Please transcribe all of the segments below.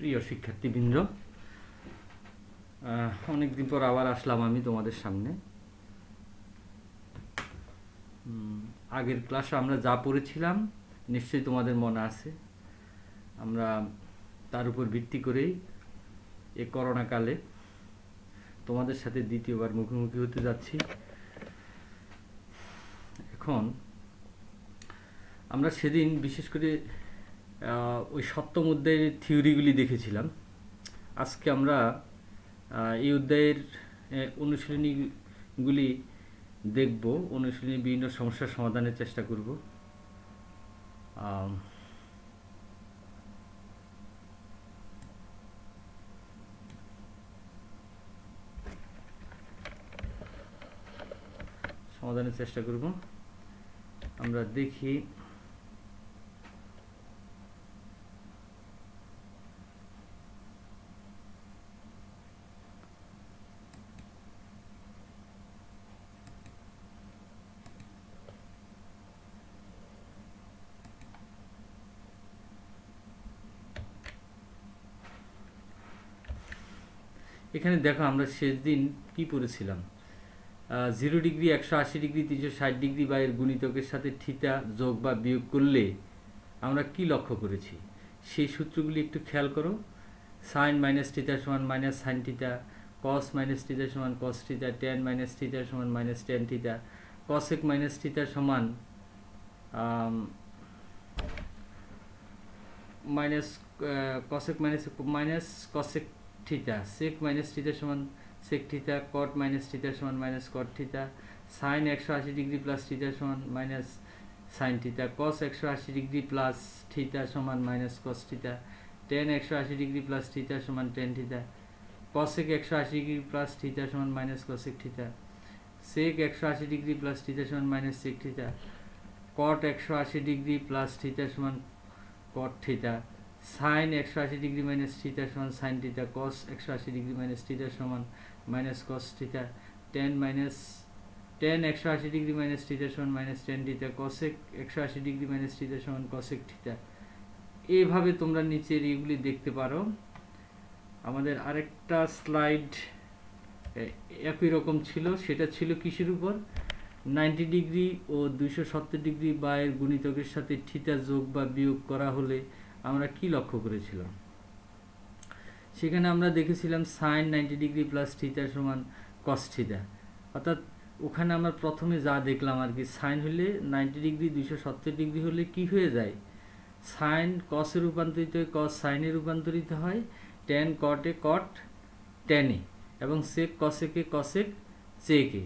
প্রিয় শিক্ষার্থীবৃন্দ, অনেকদিন পর আবার আসলাম আমি তোমাদের সামনে। আগের ক্লাসে আমরা যা পড়েছিলাম নিশ্চয়ই তোমাদের মনে আছে। আমরা তার উপর ভিত্তি করেই এই করোনাকালে তোমাদের সাথে দ্বিতীয়বার মুখোমুখি হতে যাচ্ছি। এখন আমরা সেদিন বিশেষ করে ওই সপ্তম অধ্যায়ের থিওরিগুলি দেখেছিলাম। আজকে আমরা এই অধ্যায়ের অনুশীলনীগুলি দেখব, অনুশীলনী বিভিন্ন সমস্যার সমাধানের চেষ্টা করব। সমাধানের চেষ্টা করব। আমরা দেখি এখানে দেখো আমরা শেষ দিন কি পড়েছিলাম। 0 ডিগ্রি, 180 ডিগ্রি, 360 ডিগ্রি বা এর গুণিতকের সাথে থিটা যোগ বা বিয়োগ করলে আমরা কি লক্ষ্য করেছি সেই সূত্রগুলি একটু খেয়াল করো। সাইন মাইনাস থিটা সমান minus sine theta, cos minus theta সমান cos theta, tan minus theta সমান minus tan theta, cosec minus theta সমান minus cosec minus cosec theta, sec minus theta সমান sec theta, cot minus theta সমান minus cot theta, sine 180 degree plus theta সমান minus sine theta, cos 180 degree plus theta সমান minus cos theta, tan 180 degree plus theta সমান ten theta, cosec 180 degree plus theta সমান minus cosec theta, sec 180 degree plus theta সমান minus sec theta, cot 180 degree plus theta সমান cot theta, sine 180 degree minus theta সমান sine theta, cos 180 degree minus theta সমান minus cos theta, tan 180 degree minus theta সমান minus tan theta, cosec 180 degree minus theta সমান cosec theta. এইভাবে তোমরা নিচের এইগুলি দেখতে পারো। আমাদের আরেকটা স্লাইড একই রকম ছিল, সেটা ছিল কিসের উপর? 90 ডিগ্রি ও 270 ডিগ্রি বা এর গুণিতকের সাথে থিটা যোগ বা বিয়োগ করা হলে আমরা কি লক্ষ্য করেছিলাম। সেখানে আমরা দেখেছিলাম সাইন 90 ডিগ্রি প্লাস থিটা সমান কস থিটা। অর্থাৎ ওখানে আমরা প্রথমে যা দেখলাম আর কি, সাইন হলে 90 ডিগ্রি 270 ডিগ্রি হলে কি হয়ে যায়, সাইন কসে রূপান্তরিত হয়, কস সাইনে রূপান্তরিত হয়, ট্যান কটে কট ট্যানে, এবং সেক কসেকে কসেক চেকে।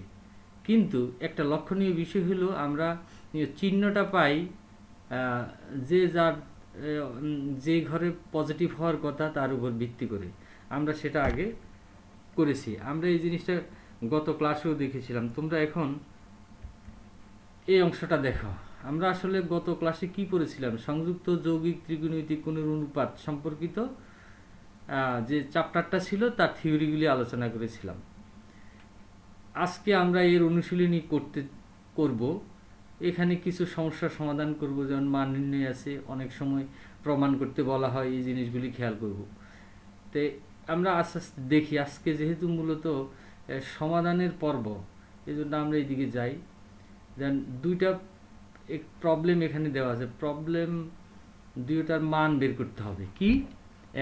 কিন্তু একটা লক্ষণীয় বিষয় হলো আমরা চিহ্নটা পাই যে ঘরে পজিটিভ হওয়ার কথা তার উপর ভিত্তি করে। আমরা সেটা আগে করেছি, আমরা এই জিনিসটা গত ক্লাসেও দেখেছিলাম। তোমরা এখন এই অংশটা দেখো। আমরা আসলে গত ক্লাসে কি পড়েছিলাম, সংযুক্ত যৌগিক ত্রিকোণমিতিক কোণের অনুপাত সম্পর্কিত যে চ্যাপ্টারটা ছিল তার থিওরিগুলি আলোচনা করেছিলাম। আজকে আমরা এর অনুশীলনী করব। এখানে কিছু সমস্যার সমাধান করব, যেমন মান নির্ণয় আছে, অনেক সময় প্রমাণ করতে বলা হয়, এই জিনিসগুলি খেয়াল করব। তো আমরা আস্তে আস্তে দেখি। আজকে যেহেতু মূলত সমাধানের পর্ব, এই জন্য আমরা এইদিকে যাই। দেন দুইটা প্রবলেম এখানে দেওয়া আছে, প্রবলেম দুইটার মান বের করতে হবে। কি?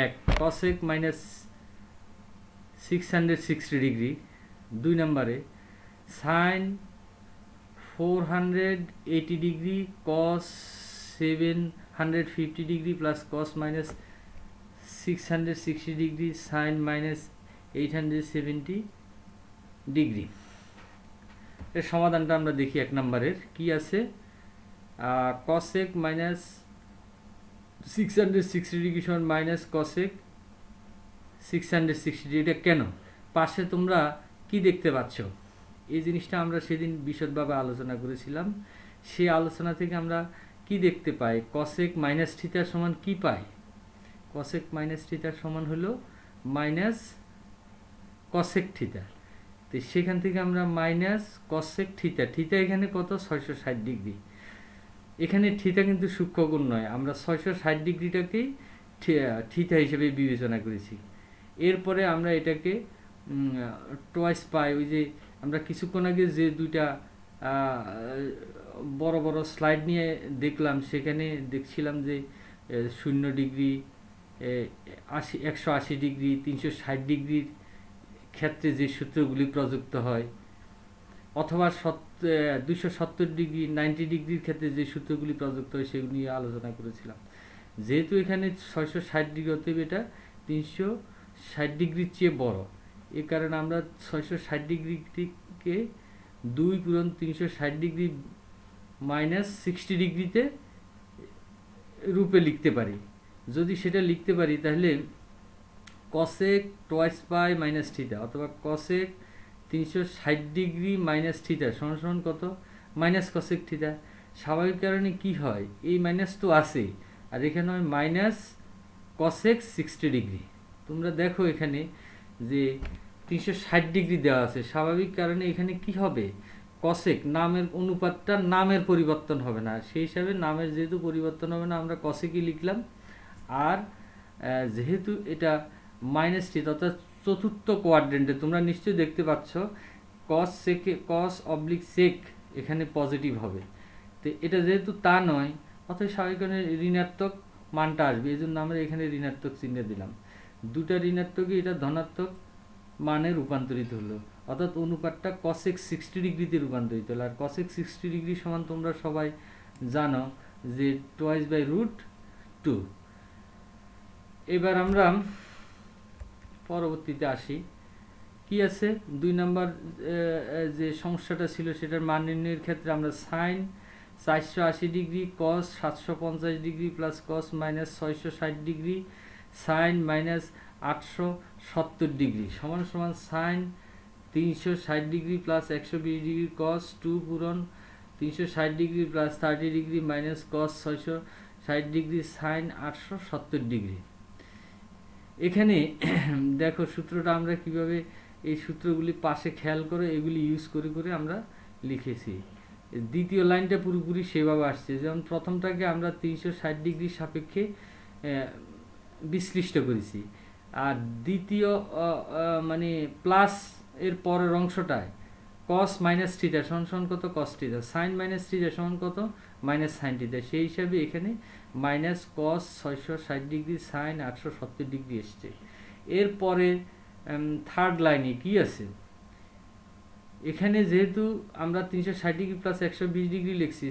এক, কসেক মাইনাস 660 ডিগ্রি। 2 নম্বরে sine 480 degree cos 750 degree plus cos minus 660 degree sine minus 870 degree. এর সমাধানটা আমরা দেখি। 1 নম্বরের কি আছে, কসেক মাইনাস 660 ডিগ্রি সমান মাইনাস কসেক 660 ডিগ্রি। এটা কেন? পাশে তোমরা কি দেখতে পাচ্ছ, এই জিনিসটা আমরা সেদিন বিশদভাবে আলোচনা করেছিলাম। সেই আলোচনা থেকে আমরা কি দেখতে পাই, কসেক মাইনাস থিটা সমান কি পাই, কসেক মাইনাস থিটা সমান হলো মাইনাস কসেক থিটা। তো সেখান থেকে আমরা মাইনাস কসেক থিটা, থিটা এখানে কত, 660 ডিগ্রি। এখানে থিটা কিন্তু সূক্ষ্মকোণ নয়, আমরা 660 ডিগ্রিটাকেই থিটা হিসেবে বিবেচনা করেছি। এরপরে আমরা এটাকে টোয়াইস পাই, ওই যে আমরা কিছুক্ষণ আগে যে দুইটা বড় বড় স্লাইড নিয়ে দেখলাম, সেখানে দেখছিলাম যে 0 ডিগ্রি, 180 ডিগ্রি, 360 ডিগ্রির ক্ষেত্রে যে সূত্রগুলি প্রযুক্ত হয়, অথবা 270 ডিগ্রি 90 ডিগ্রির ক্ষেত্রে যে সূত্রগুলি প্রযুক্ত হয়, সেগুলি নিয়ে আলোচনা করেছিলাম। যেহেতু এখানে 660 ডিগ্রি, অতএব এটা 360 ডিগ্রির চেয়ে বড়, এ কারণে আমরা 660 ডিগ্রিকে 2 পূরণ 360 ডিগ্রি মাইনাস 60 ডিগ্রিতে রূপে লিখতে পারি। যদি সেটা লিখতে পারি তাহলে cosec twice pi minus theta, অথবা কসেক 360 ডিগ্রি মাইনাস থিটা সমান সমান কত? Minus cosec theta. স্বাভাবিক কারণে কি হয়, এই মাইনাস তো আসেই, আর এখানে হয় মাইনাস কসেক 60 ডিগ্রি। তোমরা দেখো এখানে যে 360 ডিগ্রি দেওয়া আছে, স্বাভাবিক কারণে এখানে কি হবে, কসেক নামের অনুপাতটা নামের পরিবর্তন হবে না, সেই হিসাবে নামের যেহেতু পরিবর্তন হবে না, আমরা কসেকই লিখলাম। আর যেহেতু এটা মাইনাস থিটা, অর্থাৎ চতুর্থ কোয়াড্রেন্টে তোমরা নিশ্চয়ই দেখতে পাচ্ছ কস অবলিক সেক এখানে পজিটিভ হবে। তো এটা যেহেতু তা নয়, অর্থাৎ স্বাভাবিক কারণে ঋণাত্মক মানটা আসবে, এই জন্য আমরা এখানে ঋণাত্মক চিহ্ন দিলাম। দুটা ঋণাত্মকই এটা ধনাত্মক মানে রূপান্তরিত হলো, অর্থাৎ অনুপাতটা কসেক 60 ডিগ্রিতে রূপান্তরিত হলো। আর কসেক 60 ডিগ্রি সমান তোমরা সবাই জানো যে √2। এবার আমরা পরবর্তীতে আসি, কি আছে 2 নম্বর যে সমস্যাটা ছিল, সেটার মান নির্ণয়ের ক্ষেত্রে আমরা sine 480 degree cos 750 degree plus cos minus 660 degree sine minus 870 degree সমান সমান sine 360 degree plus 120 degree cos 2 পূরণ 360 degree plus 30 degree minus cos 660 degree sine 870 degree. এখানে দেখো সূত্রটা আমরা কিভাবে, এই সূত্রগুলি পাশে খেয়াল করে এগুলি ইউজ করে করে আমরা লিখেছি। দ্বিতীয় লাইনটা পুরোপুরি সেভাবে আসছে, যেমন প্রথমটাকে আমরা 360 ডিগ্রি সাপেক্ষে বিশ্লিষ্ট করেছি, আর দ্বিতীয় মানে প্লাস এর পরের অংশটায় কস মাইনাস থিটা সমান কত? Cos theta. Sine minus theta সমান কত? Minus sine theta. সেই হিসাবে এখানে minus cos 660 degree sine 870 degree এসছে। এরপরে থার্ড লাইনে কি আছে, এখানে যেহেতু আমরা 360 ডিগ্রি প্লাস 120 ডিগ্রি লিখছি,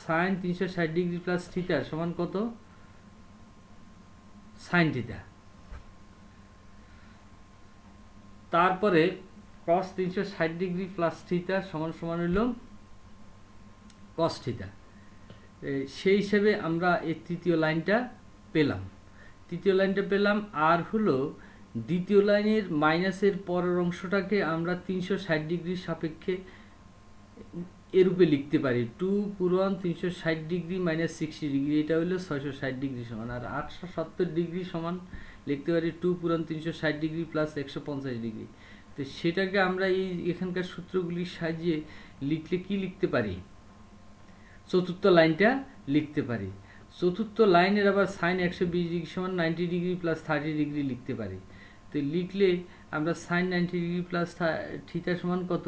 সাইন 360 ডিগ্রি প্লাস থিটা সমান কত? Sine theta. তারপরে cos 360 ডিগ্রি প্লাস থিটা সমান সমান হইল cos থিটা। সেই হিসেবে আমরা এই তৃতীয় লাইনটা পেলাম। আর হলো দ্বিতীয় লাইনের মাইনাসের পরের অংশটাকে আমরা 360 ডিগ্রির সাপেক্ষে এরূপে লিখতে পারি 2 পূরণ 360 ডিগ্রি মাইনাস 60 ডিগ্রি, এটা হলো 660 ডিগ্রি সমান। আর 870 ডিগ্রি সমান লিখতে পারি 2 পূরণ 360 ডিগ্রি প্লাস 150 ডিগ্রি। তো সেটাকে আমরা এই এখানকার সূত্রগুলির সাহায্যে লিখলে কি লিখতে পারি, চতুর্থ লাইনটা লিখতে পারি। চতুর্থ লাইনের আবার সাইন 120 ডিগ্রি সমান 90 ডিগ্রি প্লাস 30 ডিগ্রি লিখতে পারি। তো লিখলে আমরা সাইন 90 ডিগ্রি প্লাস থিটা সমান কত?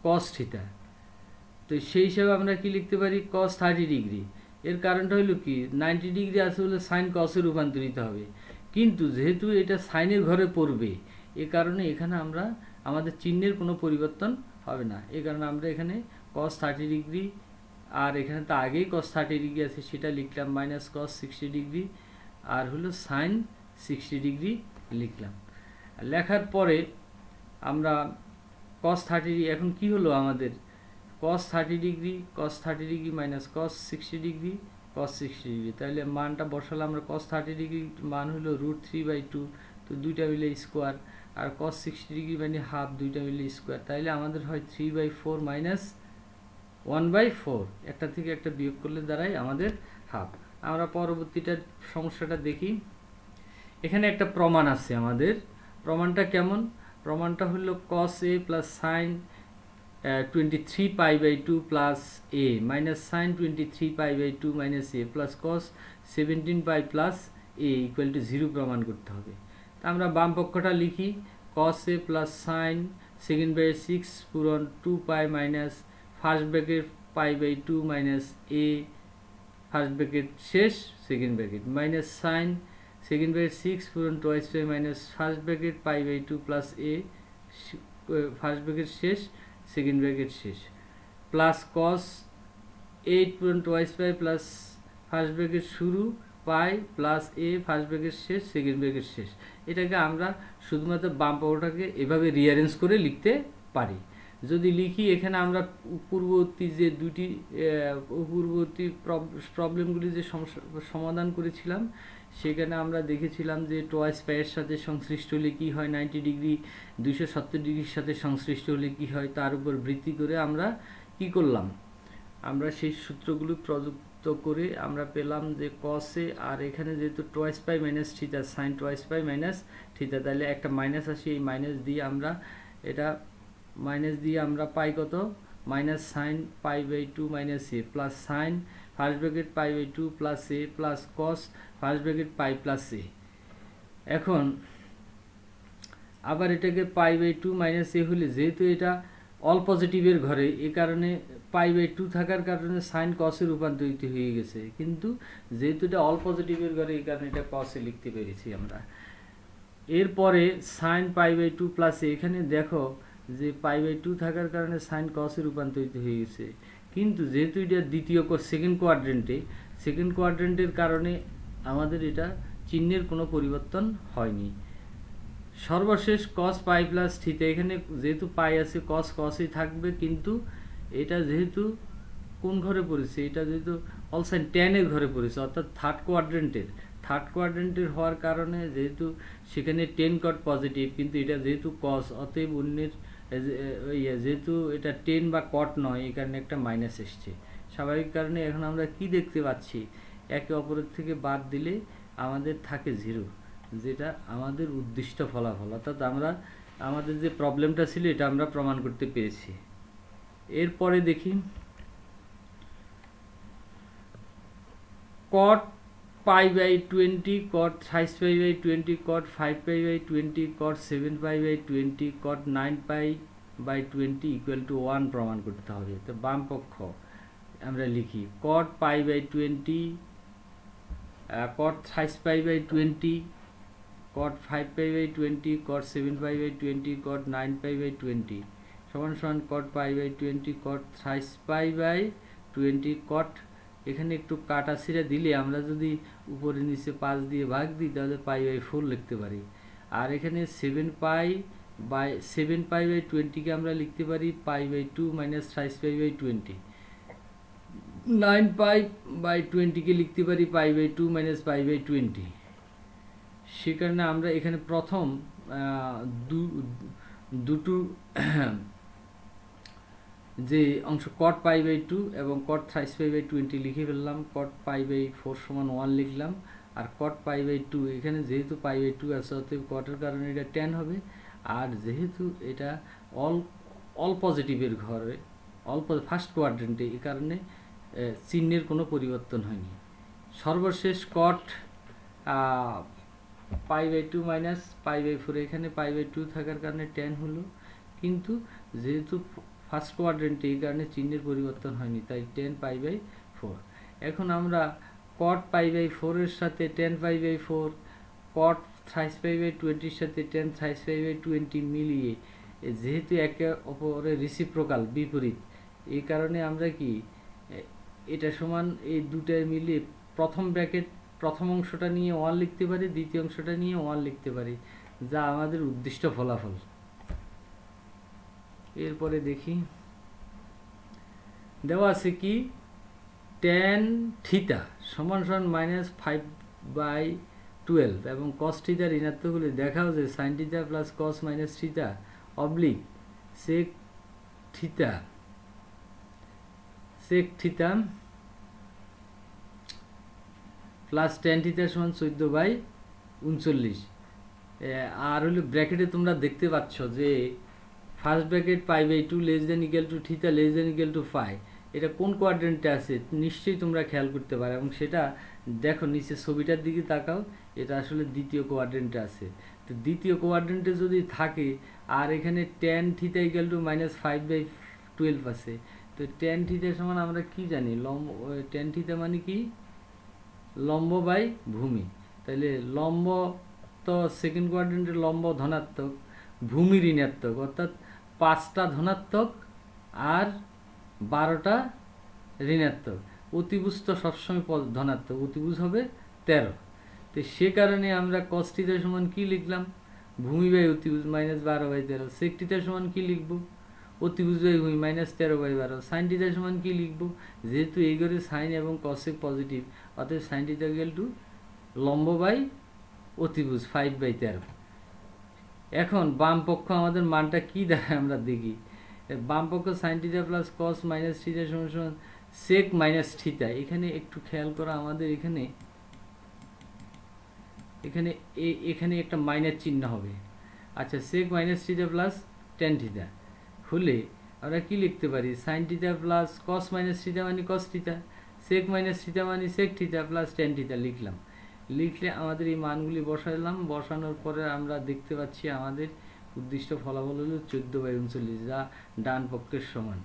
Cos theta. তো সেই হিসাবে আমরা কি লিখতে পারি? কস 30 ডিগ্রি। এর কারণটা হলো কি, 90 ডিগ্রি আছে বলে সাইন কসে রূপান্তরিত হবে, কিন্তু যেহেতু এটা সাইনের ঘরে পড়বে, এ কারণে এখানে আমরা আমাদের চিহ্নের কোনো পরিবর্তন হবে না। এই কারণে আমরা এখানে কস 30 ডিগ্রি, আর এখানে তো আগেই কস 30 ডিগ্রি আছে সেটা লিখলাম, মাইনাস কস 60 ডিগ্রি, আর হলো সাইন 60 ডিগ্রি লিখলাম। লেখার পরে আমরা কস 30, এখন কি হলো আমাদের, cos 30 degree minus cos 60 degree cos 60 degree, তাহলে মানটা বসালে আমরা cos 30 ডিগ্রি মান হলো √3/2, তো দুইটা মিলে স্কোয়ার, আর cos 60 ডিগ্রি মানে হাফ, দুইটা মিলে স্কোয়ার, তাহলে আমাদের হয় 3/4 মাইনাস 1/4, একটা থেকে একটা বিয়োগ করলে দাঁড়ায় আমাদের হাফ। আমরা পরবর্তীটা সমস্যাটা দেখি। এখানে একটা প্রমাণ আছে আমাদের, প্রমাণটা কেমন? প্রমাণটা হলো cos a plus sine 23π/2 plus a minus sine 23π/2 minus a plus cos 17π plus a equal to 0 প্রমাণ করতে হবে। তা আমরা বাম পক্ষটা লিখি, cos a plus sine second bracket 6 পূরণ 2 pi minus first bracket pi by 2 minus a first bracket শেষ second bracket minus sine second bracket 6 পূরণ twice pi minus first bracket pi by 2 plus a first bracket শেষ second bracket শেষ plus cos 8 পূরণ twice pi plus first bracket শুরু pi plus a first bracket শেষ second bracket শেষ। এটাকে আমরা শুধুমাত্র বাম পক্ষটাকে এভাবে রিঅ্যারেঞ্জ করে লিখতে পারি। যদি লিখি এখানে আমরা পূর্ববর্তী যে দুটি পূর্ববর্তী প্রবলেমগুলি যে সমাধান করেছিলাম সেখানে আমরা দেখেছিলাম যে টোয়াইস পাইয়ের সাথে সংশ্লিষ্ট হলে কী হয়, 90 ডিগ্রি 270 ডিগ্রির সাথে সংশ্লিষ্ট হলে কী হয়, তার উপর ভিত্তি করে আমরা কি করলাম, আমরা সেই সূত্রগুলো প্রযুক্ত করে আমরা পেলাম যে cos a, আর এখানে যেহেতু twice pi minus theta sine twice pi minus theta, তাহলে একটা মাইনাস আসি, এই মাইনাস দিয়ে আমরা এটা মাইনাস দিয়ে আমরা পাই কত, minus sine pi by 2 minus a plus sine first bracket pi by 2 plus a plus cos first bracket pi plus a. এখন আবার এটাকে পাই বাই 2 মাইনাস এ হলে যেহেতু এটা অল পজিটিভের ঘরে, এ কারণে পাই বাই 2 থাকার কারণে সাইন কসে রূপান্তরিত হয়ে গেছে, কিন্তু যেহেতু এটা অল পজিটিভের ঘরে এই কারণে এটা কসে লিখতে পেরেছি আমরা। এরপরে সাইন পাই বাই 2 প্লাস এখানে দেখো যে পাই বাই 2 থাকার কারণে সাইন কসে রূপান্তরিত হয়ে গেছে, কিন্তু যেহেতু এটা দ্বিতীয় সেকেন্ড কোয়াড্রেন্টের কারণে আমাদের এটা চিহ্নের কোনো পরিবর্তন হয়নি। সর্বশেষ cos পাই প্লাস থিটা, এখানে যেহেতু পাই আছে cos cosই থাকবে, কিন্তু এটা যেহেতু কোন ঘরে পড়েছে, এটা যেহেতু অল সাইন ট্যানের ঘরে পড়েছে অর্থাৎ থার্ড কোয়াড্রেন্টের হওয়ার কারণে যেহেতু সেখানে 10 কট পজিটিভ, কিন্তু এটা যেহেতু cos অতএব অন্যের যেহেতু এটা 10 বা কট নয়, এই কারণে একটা মাইনাস এসছে স্বাভাবিক কারণে। এখন আমরা কি দেখতে পাচ্ছি, একে অপরের থেকে বাদ দিলে আমাদের থাকে 0, যেটা আমাদের উদ্দিষ্ট ফলাফল, অর্থাৎ আমরা আমাদের যে প্রবলেমটা ছিল এটা আমরা প্রমাণ করতে পেরেছি। এরপরে দেখি cot pi by 20, cot 5 pi by 20, cot 5 pi by 20, cot 7 pi by 20, cot 9 pi by 20 equal to 1 প্রমাণ করতে হবে। তো বাম পক্ষ আমরা লিখি cot pi by 20, cot 5 pi by 20, cot 5 pi by 20, cot 7 pi by 20, cot 9 pi by 20 সমান সমান cot pi by 20, cot 5 pi by 20, cot এখানে একটু কাটা ছিঁড়ে দিলে আমরা যদি উপরে নিচে 5 দিয়ে ভাগ দিই তাহলে পাই বাই 4 লিখতে পারি। আর এখানে 7 পাই বাই 20কে আমরা লিখতে পারি pi by 2 minus 5 pi by 20, 9 pi by 20কে লিখতে পারি pi by 2 minus pi by 20। সে কারণে আমরা এখানে প্রথম দুটো যে অংশ cot পাই বাই 2 এবং cot 5 পাই বাই 20 লিখে ফেললাম, cot পাই বাই 4 সমান 1 লিখলাম, আর cot পাই বাই 2 এখানে যেহেতু পাই বাই 2 আছে অতএব cot-এর কারণে এটা tan হবে, আর যেহেতু এটা অল পজিটিভের ঘরে ফার্স্ট কোয়াড্রেন্টে, এই কারণে চিহ্নের কোনো পরিবর্তন হয়নি। সর্বশেষ cot pi by 2 minus pi by 4, এখানে পাই বাই 2 থাকার কারণে tan হলো, কিন্তু যেহেতু ফার্স্ট কোয়াড্রেন্টে এই কারণে চিহ্নের পরিবর্তন হয়নি, তাই 10 পাই বাই 4। এখন আমরা cot পাই বাই 4 এর সাথে 10 pi by 4, cot 5 pi by 20 এর সাথে 10 5 পাই বাই 20 মিলিয়ে যেহেতু একে অপরের রেসিপ্রোকাল বিপরীত, এই কারণে আমরা কি এটা সমান এই দুটায় মিলিয়ে প্রথম অংশটা নিয়ে 1 লিখতে পারি, দ্বিতীয় অংশটা নিয়ে 1 লিখতে পারি, যা আমাদের উদ্দিষ্ট ফলাফল। এরপরে দেখি দেওয়া আছে কি tan থিটা সমান সমান মাইনাস 5 বাই 12 এবং cos থিটা ঋণাত্মক হলে দেখাও যে sin theta plus cos minus theta oblique sec theta plus tan theta সমান 14 বাই 39। আর হলো ব্র্যাকেটে তোমরা দেখতে পাচ্ছ যে first bracket pi by 2 less than equal to theta less than equal to 5, এটা কোন কোয়াড্রেন্টে আছে নিশ্চয়ই তোমরা খেয়াল করতে পারো, এবং সেটা দেখো নিচে ছবিটার দিকে তাকাও, এটা আসলে দ্বিতীয় কোয়াড্রেন্টে আছে। তো দ্বিতীয় কোয়াড্রেন্টে যদি থাকে আর এখানে ট্যান থিটা ইকুয়াল টু -5/12 আছে, তো ট্যান থিটা সমান আমরা কি জানি, ট্যান থিটা মানে কি, লম্ব বাই ভূমি। তাহলে লম্ব তো সেকেন্ড কোয়াড্রেন্টের লম্ব ধনাত্মক, ভূমি ঋণাত্মক, অর্থাৎ 5টা ধনাত্মক আর 12টা ঋণাত্মক। অতিভুজ তো সবসময় ধনাত্মক, অতিভুজ হবে 13। তো সে কারণে আমরা cos θ সমান কি লিখলাম, ভূমি বাই অতিভুজ -12/13। sec θ সমান কি লিখব, অতিভুজ বাই ভূমি -13/12। sin θ সমান কি লিখব, যেহেতু এই ঘরে সাইন এবং cosec পজিটিভ, অতএব sin θ ইকুয়াল টু লম্ব বাই অতিভুজ 5/13। এখন বাম পক্ষ আমাদের মানটা কি দেখায় আমরা দেখি। বাম পক্ষ sin θ প্লাস cos মাইনাস θ সমান সমান sec মাইনাস θ। এখানে একটু খেয়াল করা, আমাদের এখানে এখানে এখানে একটা মাইনাস চিহ্ন হবে। আচ্ছা, sec মাইনাস θ প্লাস tan θ হলে আমরা কি লিখতে পারি, sin θ প্লাস cos মাইনাস θ মানে cos θ, sec মাইনাস θ মানে sec θ প্লাস tan θ লিখলাম। লিখলে আমাদের এই মানগুলি বসালাম, বসানোর পরে আমরা দেখতে পাচ্ছি আমাদের উদ্দিষ্ট ফলাফল হলো 14/39, যা ডান পক্ষের সমান।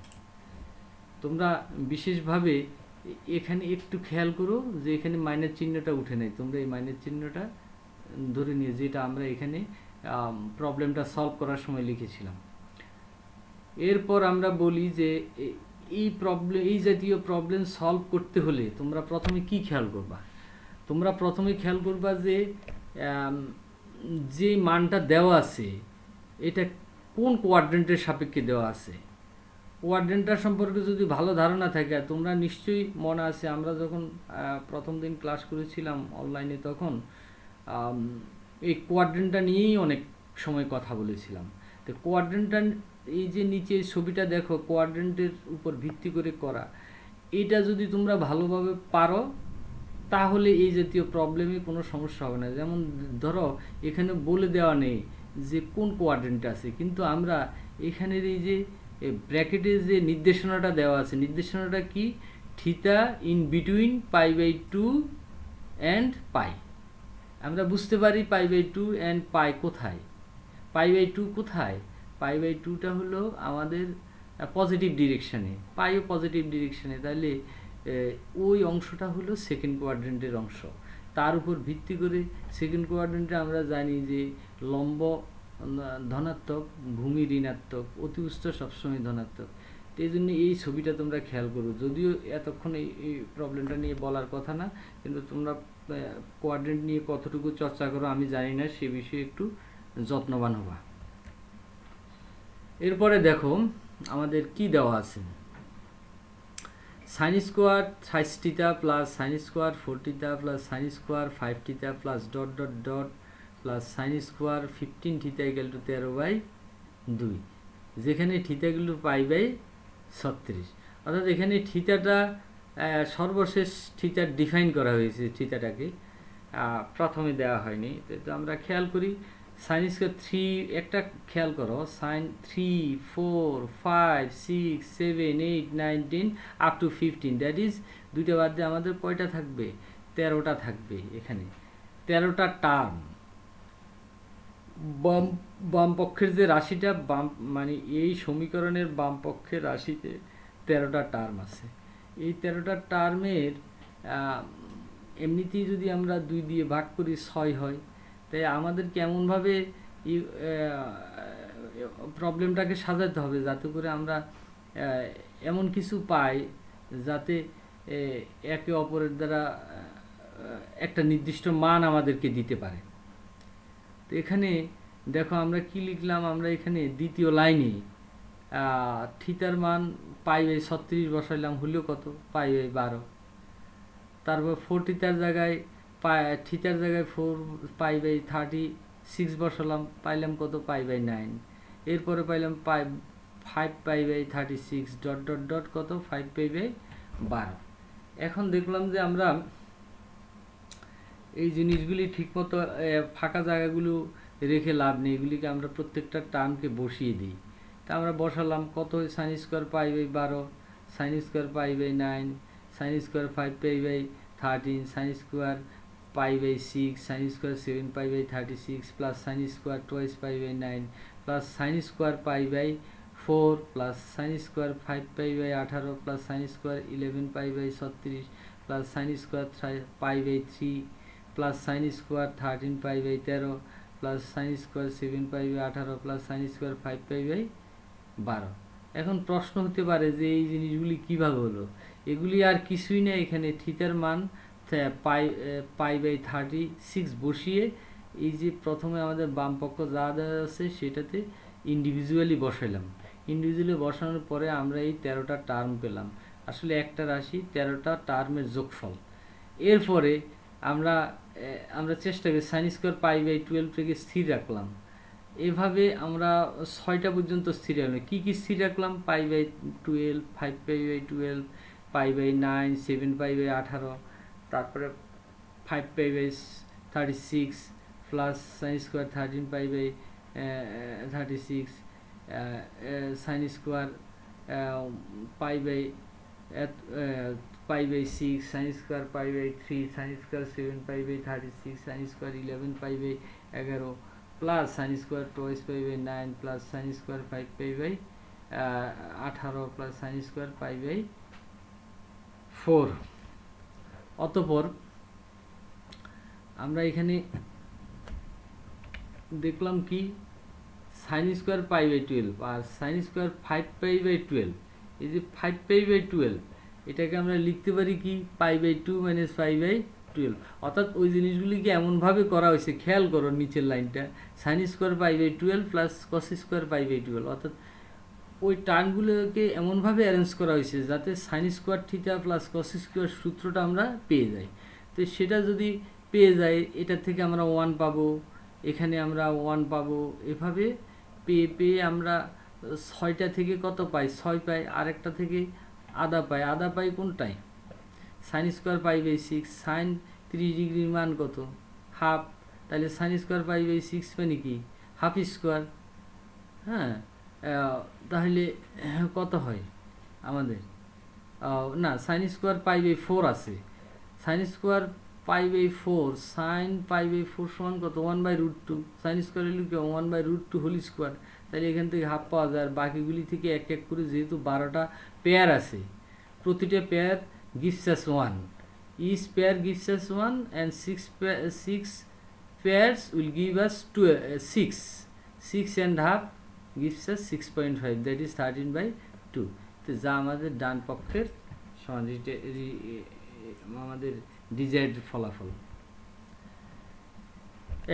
তোমরা বিশেষভাবে এখানে একটু খেয়াল করো যে এখানে মাইনাস চিহ্নটা উঠে নেই, তোমরা এই মাইনাস চিহ্নটা ধরে নিয়ে, যেটা আমরা এখানে প্রবলেমটা সলভ করার সময় লিখেছিলাম। এরপর আমরা বলি যে এই জাতীয় প্রবলেম সলভ করতে হলে তোমরা প্রথমে কি খেয়াল করবা, তোমরা প্রথমে খেয়াল করবা যে মানটা দেওয়া আছে এটা কোন কোয়াড্রেন্টের সাপেক্ষে দেওয়া আছে। কোয়াড্রেন্টটার সম্পর্কে যদি ভালো ধারণা থাকে, তোমরা নিশ্চয়ই মনে আছে আমরা যখন প্রথম দিন ক্লাস করেছিলাম অনলাইনে, তখন এই কোয়াড্রেন্টটা নিয়েই অনেক সময় কথা বলেছিলাম। তো কোয়াড্রেন্টটা, এই যে নিচে ছবিটা দেখো, কোয়াড্রেন্টের উপর ভিত্তি করে করা, এটা যদি তোমরা ভালোভাবে পারো তাহলে এই জাতীয় প্রবলেমে কোনো সমস্যা হবে না। যেমন ধরো এখানে বলে দেওয়া নেই যে কোন কোয়াড্রেন্ট আছে, কিন্তু আমরা এখানের এই যে ব্র্যাকেটে যে নির্দেশনাটা দেওয়া আছে, নির্দেশনাটা কি, থিটা ইন বিটুইন π/2 অ্যান্ড পাই। আমরা বুঝতে পারি π/2 অ্যান্ড পাই কোথায়, π/2 কোথায়, π/2টা হলো আমাদের পজিটিভ ডিরেকশানে, পাইও পজিটিভ ডিরেকশানে, তাহলে ওই অংশটা হলো সেকেন্ড কোয়াড্রেন্টের অংশ। তার উপর ভিত্তি করে সেকেন্ড কোয়াড্রেন্টে আমরা জানি যে লম্ব ধনাত্মক, ভূমি ঋণাত্মক, অতিভুজ সবসময় ধনাত্মক। তো এই জন্য এই ছবিটা তোমরা খেয়াল করো, যদিও এতক্ষণ এই প্রবলেমটা নিয়ে বলার কথা না, কিন্তু তোমরা কোয়াড্রেন্ট নিয়ে কতটুকু চর্চা করো আমি জানি না, সে বিষয়ে একটু যত্নবান হবা। এরপরে দেখো আমাদের কি দেওয়া আছে, sin square 30 θ plus sin square 40 θ plus sin square 5 θ plus dot dot dot plus sin square 15 θ equal to 13/2, যেখানে থিটাগুলো π/36। অর্থাৎ এখানে থিটাটা সর্বশেষ থিটা ডিফাইন করা হয়েছে, থিটাটাকে প্রথমে দেওয়া হয়নি। তো আমরা খেয়াল করি sin স্কোয়ার 3, একটা খেয়াল করো, sin 3, 4, 5, 6, 7, 8, 9, 10 up to 15, that is দুইটা বাদ দিয়ে আমাদের কয়টা থাকবে, 13টা থাকবে। এখানে 13টা টার্ম, বাম পক্ষের যে রাশিটা, মানে এই সমীকরণের বাম পক্ষের রাশিতে 13টা টার্ম আছে। এই 13টা টার্মের এমনিতেই যদি আমরা 2 দিয়ে ভাগ করি 6 হয়। তাই আমাদের কেমনভাবে প্রবলেমটাকে সাজাতে হবে যাতে করে আমরা এমন কিছু পাই যাতে একে অপরের দ্বারা একটা নির্দিষ্ট মান আমাদেরকে দিতে পারে। তো এখানে দেখো আমরা কি লিখলাম, আমরা এখানে দ্বিতীয় লাইনে থিটার মান π/36 বসাইলাম, হলো কত, π/12। তারপর 40 জায়গায় থিটার জায়গায় 4 π/36 বসালাম, পাইলাম কত, π/9। এরপরে পাইলাম 5 π/36 ডট ডট ডট কত, 5 π/12। এখন দেখলাম যে আমরা এই জিনিসগুলি ঠিকমতো ফাঁকা জায়গাগুলো রেখে লাভ নেই, এগুলিকে আমরা প্রত্যেকটা টার্মকে বসিয়ে দিই। তা আমরা বসালাম কত, sin square π/12, sin square π/9, sin square 5 π/36 13 sin square pi by 6 sin square 7 pi by 36 plus sin square twice pi by 9 plus sin square pi by 4 plus sin square 5 pi by 18 plus sin square 11 pi by 36 plus sin square pi by 3 plus sin square 13 pi by 13 plus sin square 7 pi by 18 plus sin square 5 pi by 12। এখন প্রশ্ন হতে পারে যে এই জিনিসগুলি কিভাবে হলো। এগুলি আর কিছুই না, এখানে থিটার মান পাই বাই 36 বসিয়ে এই যে প্রথমে আমাদের বাম পক্ষ যা দেওয়া আছে সেটাতে ইন্ডিভিজুয়ালি বসাইলাম। ইন্ডিভিজুয়ালি বসানোর পরে আমরা এই 13টা টার্ম পেলাম। আসলে একটা রাশি 13টা টার্মের যোগফল। এরপরে আমরা চেষ্টা করি সাইন স্কোয়ার পাই বাই 12 থেকে স্থির রাখলাম। এভাবে আমরা 6টা পর্যন্ত স্থির রাখলাম। কী কী স্থির রাখলাম? Pi by 12, 5 pi by 12, pi by 9, 7 pi by 18, তারপরে 5 pi by 36 plus sine square 13 pi by 36 sine square pi by 6 sine square pi by 3 sine square 7 pi by 36 sine square 11 pi by 11 plus sine square twice pi by 9 plus sine square 5 pi by 18 plus sine square pi by 4। অতঃপর আমরা এখানে দেখলাম কি sine square pi by 12 আর sine square 5 pi by 12। এই যে 5 pi by 12 এটাকে আমরা লিখতে পারি কি pi by 2 minus pi by 12। অর্থাৎ ওই জিনিসগুলিকে এমনভাবে করা হয়েছে, খেয়াল করো নিচের লাইনটা, sine square pi by 12 plus cos square pi by 12। অর্থাৎ ওই টার্মগুলোকে এমনভাবে অ্যারেঞ্জ করা হয়েছে যাতে sine square theta plus cos square সূত্রটা আমরা পেয়ে যাই। তো সেটা যদি পেয়ে যাই, এটা থেকে আমরা 1 পাবো, এখানে আমরা 1 পাবো। এভাবে পেয়ে আমরা 6টা থেকে কত পাই? 6 পাই। আরেকটা থেকে আধা পাই। আধা পাই কোনটাই? Sine square pi by 6। Sine 30 ডিগ্রির মান কত? হাফ। তাহলে সাইন স্কোয়ার পাই বাই 6 মানে কি? Half square. হ্যাঁ, তাহলে কত হয় আমাদের? না, সাইন স্কোয়ার পাই বাই 4 আছে। Sine square pi by 4 sine pi by 4 সমান কত? 1/√2। সাইন স্কোয়ার হলো কি 1/√2 হোল স্কোয়ার। তাহলে এখান থেকে হাফ পাওয়া যায়। আর বাকিগুলি থেকে এক এক করে, যেহেতু 12টা পেয়ার আছে, প্রতিটা pair gives us 1. Each pair gives us 1 and 6 pairs will give us 6. 6 and half gives us 6.5, that is 13/2। তো যা আমাদের ডান পক্ষের সমান, আমাদের ডিজায়ার্ড ফলাফল।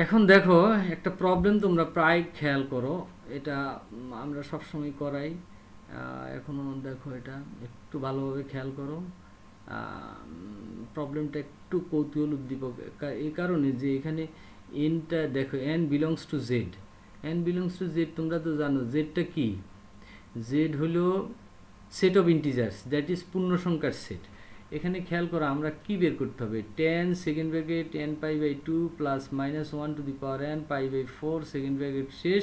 এখন দেখো একটা প্রবলেম তোমরা প্রায় খেয়াল করো, এটা আমরা সবসময় করাই, এখনো দেখো এটা একটু ভালোভাবে খেয়াল করো। প্রবলেমটা একটু কৌতূহল উদ্দীপক এই কারণে যে এখানে এনটা দেখো, N belongs to Z. N belongs to Z তোমরা তো জানো জেডটা কি? জেড হলো set of integers, that is পূর্ণ সংখ্যার সেট। এখানে খেয়াল করো আমরা কি বের করতে হবে? 10 second bracket n pi by 2 plus -1 to the power n pi by 4 second bracket শেষ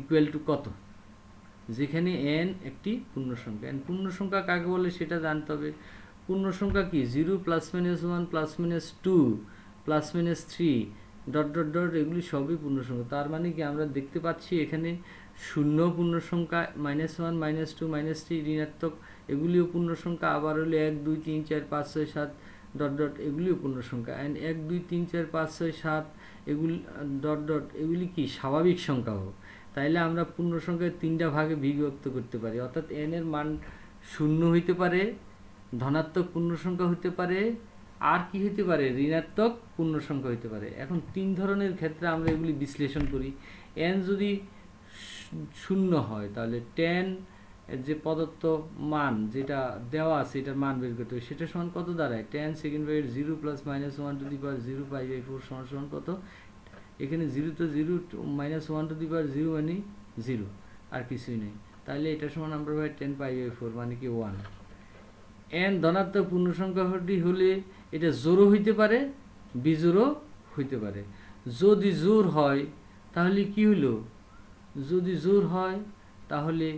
ইকুয়াল টু কত? যেখানে n একটি পূর্ণ সংখ্যা। n পূর্ণ সংখ্যা কাকে বলে সেটা জানতে হবে। পূর্ণ সংখ্যা কি? 0 +-1 +-2 +-3 ... এগুলি সবই পূর্ণ সংখ্যা। তার মানে কি আমরা দেখতে পাচ্ছি এখানে 0 পূর্ণ সংখ্যা, -1 -2 -3 ঋণাত্মক, এগুলিও পূর্ণ সংখ্যা। আবার হলো 1 2 3 4 5 6 7 ... এগুলিও পূর্ণ সংখ্যা। অ্যান্ড 1 2 3 4 5 6 7 এগুলি ... এগুলি কি স্বাভাবিক সংখ্যা হোক। তাইলে আমরা পূর্ণ সংখ্যায় 3টা ভাগে বিভক্ত করতে পারি। অর্থাৎ n এর মান 0 হইতে পারে, ধনাত্মক পূর্ণ সংখ্যা হতে পারে, আর কি হতে পারে? ঋণাত্মক পূর্ণ সংখ্যা হতে পারে। এখন 3 ধরনের ক্ষেত্রে আমরা এগুলি বিশ্লেষণ করি। n যদি 0 হয় তাহলে tan যে প্রদত্ত মান যেটা দেওয়া আছে এটার মান বের করতে হবে। সেটা সমান কত দাঁড়ায়? tan second bracket 0 + -1 to the power 0 pi by 4 সমান কত? এখানে 0 তো 0, -1 টু দি পাওয়ার 0 মানে 0, আর কিছুই নেই। তাহলে এটা সমান আমরা পাই 10 পাই বাই 4 মানে কি 1। n ধনাত্মক পূর্ণ সংখ্যাটি হলে এটা জোড়ও হইতে পারে, বিজোড়ও হইতে পারে। যদি জোড় হয় তাহলে কি হলো? যদি জোড় হয় তাহলে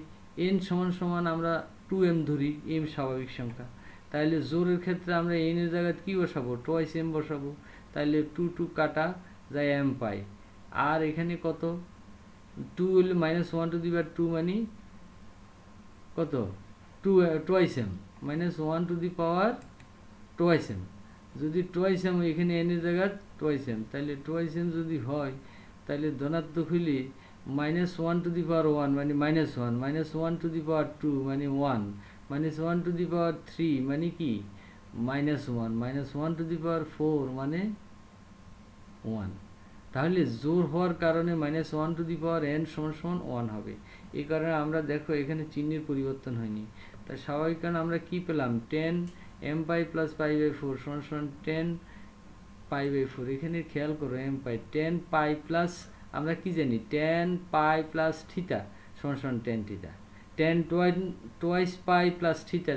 n সমান আমরা 2m ধরি, m স্বাভাবিক সংখ্যা। তাহলে জোরের ক্ষেত্রে আমরা n এর জায়গায় কি বসাবো, টোয়াইস m বসাবো, তাহলে 2 কাটা যায় m পাই। আর এখানে কত, 2 হলে -1/2 মানে কত, 2 টোয়াইস m, -1 টোয়াইস m, যদি টোয়াইস m এখানে n এর জায়গায় টোয়াইস m, তাহলে টোয়াইস m যদি হয় তাহলে ধনাত্মক হইলে -1 মানে -1, -1/2 মানে 1, -1/3 মানে কি -1, -1/4 মানে 1। তাহলে জোর হওয়ার কারণে -1n = 1 হবে। এই কারণে আমরা দেখো এখানে চিহ্নের পরিবর্তন হয়নি। তাই স্বাভাবিক কারণে আমরা কি পেলাম, 10 m পাই প্লাস π/4 = 10 π/4। এখানে খেয়াল করো m পাই 10 পাই প্লাস, আমরা কি জানি 10 pi plus theta = tan theta, 10 twice pi plus theta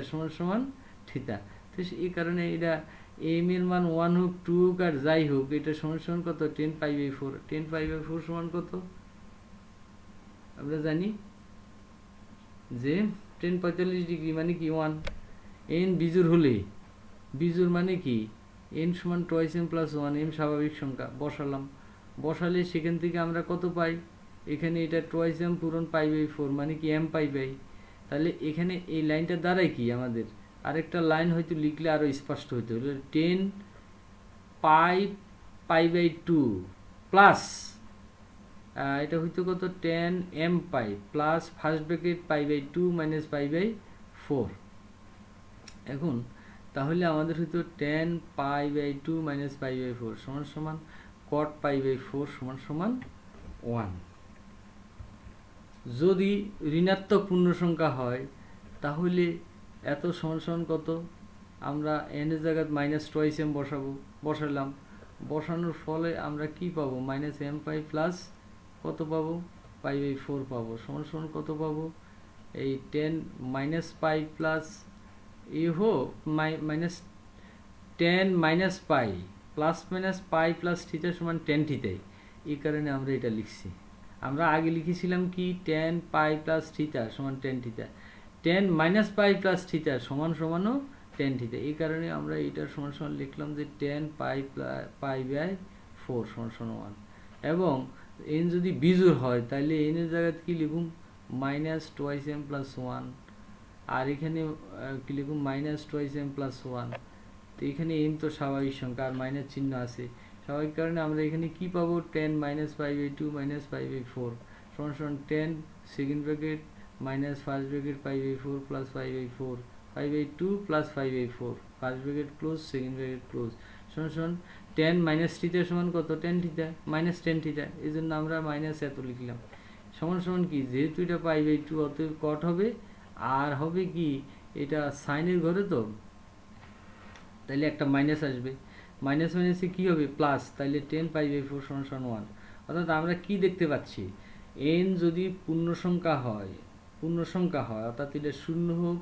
= theta. তো এই কারণে এটা m এর মান 1 হোক 2 হোক আর যাই হোক, এটা সমান কত, 10 π/4। 10 π/4 সমান কত আমরা জানি যে 10 45 ডিগ্রি মানে কি 1। n বিজোড় হলে, বিজোড় মানে কি n = twice m plus 1, m স্বাভাবিক সংখ্যা বসালাম, বসালে সেখান থেকে আমরা কত পাই, এখানে এটা টোয়াইস m পূরণ π/4 মানে কি m পাই। তাহলে এখানে এই লাইনটা দ্বারাই কি আমাদের আরেকটা লাইন হয়তো লিখলে আরো স্পষ্ট হইতো, হলো 10 π/2 প্লাস এটা হইতো কত, 10 m pi plus first bracket π/2 minus π/4। এখন তাহলে আমাদের হইতো 10 π/2 মাইনাস π/4 সমান cot π/4 সমান 1। যদি ঋণাত্মক পূর্ণ সংখ্যা হয় তাহলে এত সমান কত, আমরা n এর জায়গায় -টোয়াইস m বসালাম, বসানোর ফলে আমরা কি পাবো, -m পাই প্লাস কত পাবো, π/4 পাবো, সমান কত পাবো, এই 10 minus pi plus -10 minus pi plus minus pi plus theta সমান tan থিটাই। এই কারণে আমরা এটা লিখছি। আমরা আগে লিখেছিলাম কি 10 পাই প্লাস থিটা সমান tan theta, 10 minus pi plus theta সমানও tan থিটা। এই কারণে আমরা এটার সমান লিখলাম যে 10 π/4 সমান 1। এবং n যদি বিজোড় হয় তাহলে n এর জায়গায় কি লিখুম, -টোয়াইস m প্লাস 1, আর এখানে কি লিখুম -টোয়াইস m প্লাস 1। তো এখানে m তো স্বাভাবিক সংখ্যা আর মাইনাস চিহ্ন আছে, স্বাভাবিক কারণে আমরা এখানে কি পাবো, 10 π/2 মাইনাস π/4 সমান 10 second bracket minus first bracket π/4 plus π/4 π/2 plus π/4 first bracket close second bracket close সমান 10 মাইনাস থিটা সমান কত, tan theta minus tan theta, এই জন্য আমরা মাইনাস এত লিখলাম। সমান কি, যেহেতু এটা π/2 অতএব কট হবে, আর হবে কি এটা সাইনের ঘরে তো, তাহলে একটা মাইনাস আসবে, মাইনাস মাইনাসে কি হবে প্লাস, তাহলে 10 π/4 সমান 1। অর্থাৎ আমরা কি দেখতে পাচ্ছি, n যদি পূর্ণ সংখ্যা হয় অর্থাৎ এটা শূন্য হোক,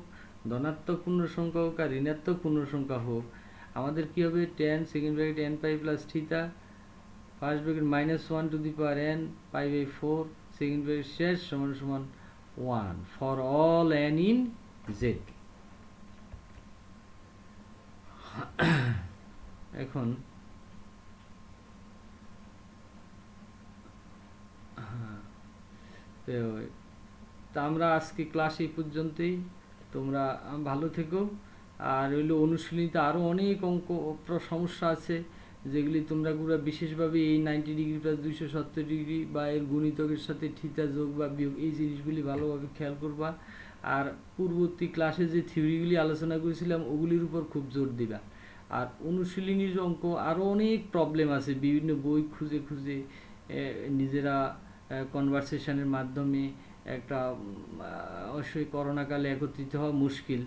ধনাত্মক পূর্ণ সংখ্যা হোক আর ঋণাত্মক পূর্ণ সংখ্যা হোক, আমাদের কি হবে 10 second bracket n pi plus theta first bracket -1n π/4 second bracket শেষ সমান 1 for all n in z। এখন তা আমরা আজকে ক্লাস এই পর্যন্তই, তোমরা ভালো থেকো। আর হইলো অনুশীলনীতে আরও অনেক অঙ্ক সমস্যা আছে যেগুলি তোমরা বিশেষভাবে এই 90 ডিগ্রি প্লাস 270 ডিগ্রি বা এর গুণিতকের সাথে থিটা যোগ বা বিয়োগ এই জিনিসগুলি ভালোভাবে খেয়াল করবা। আর পূর্ববর্তী ক্লাসে যে থিওরিগুলি আলোচনা করেছিলাম ওগুলির উপর খুব জোর দিবা। আর অনুশীলনীর অঙ্ক আরও অনেক প্রবলেম আছে, বিভিন্ন বই খুঁজে নিজেরা কনভারসেশনের মাধ্যমে একটা, অবশ্যই করোনাকালে একত্রিত হওয়া মুশকিল,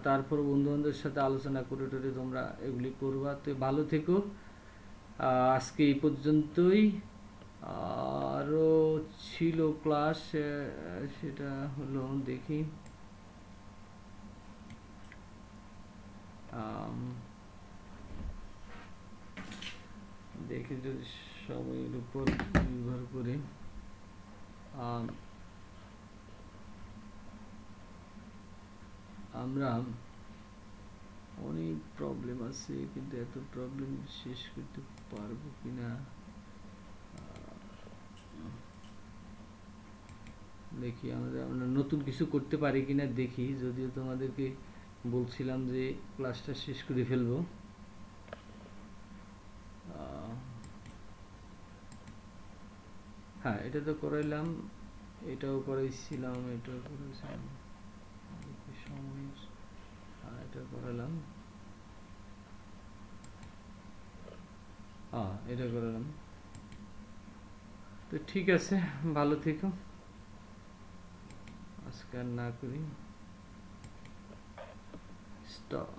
তারপর বন্ধুবান্ধবের সাথে আলোচনা করে তোমরা এগুলি করবা। তো ভালো থেকো, আজকে এই পর্যন্তই। আরও ছিল ক্লাস, সেটা হলো দেখি যদি সময়ের উপর নির্ভর করে আমরা অনেক প্রবলেম আছে, কিন্তু এত প্রবলেম শেষ করতে পারবো কিনা দেখি। আমরা নতুন কিছু করতে পারি কিনা দেখি। যদিও তোমাদেরকে বলছিলাম যে ক্লাসটা শেষ করে ফেলবো। হ্যাঁ, এটা তো করাইলাম, এটাও করাইছিলাম, এটাও করাইছিলাম, এটা করালাম, এটা করালাম। তো ঠিক আছে, ভালো থেকো, আজকে আর না করি, স্টপ।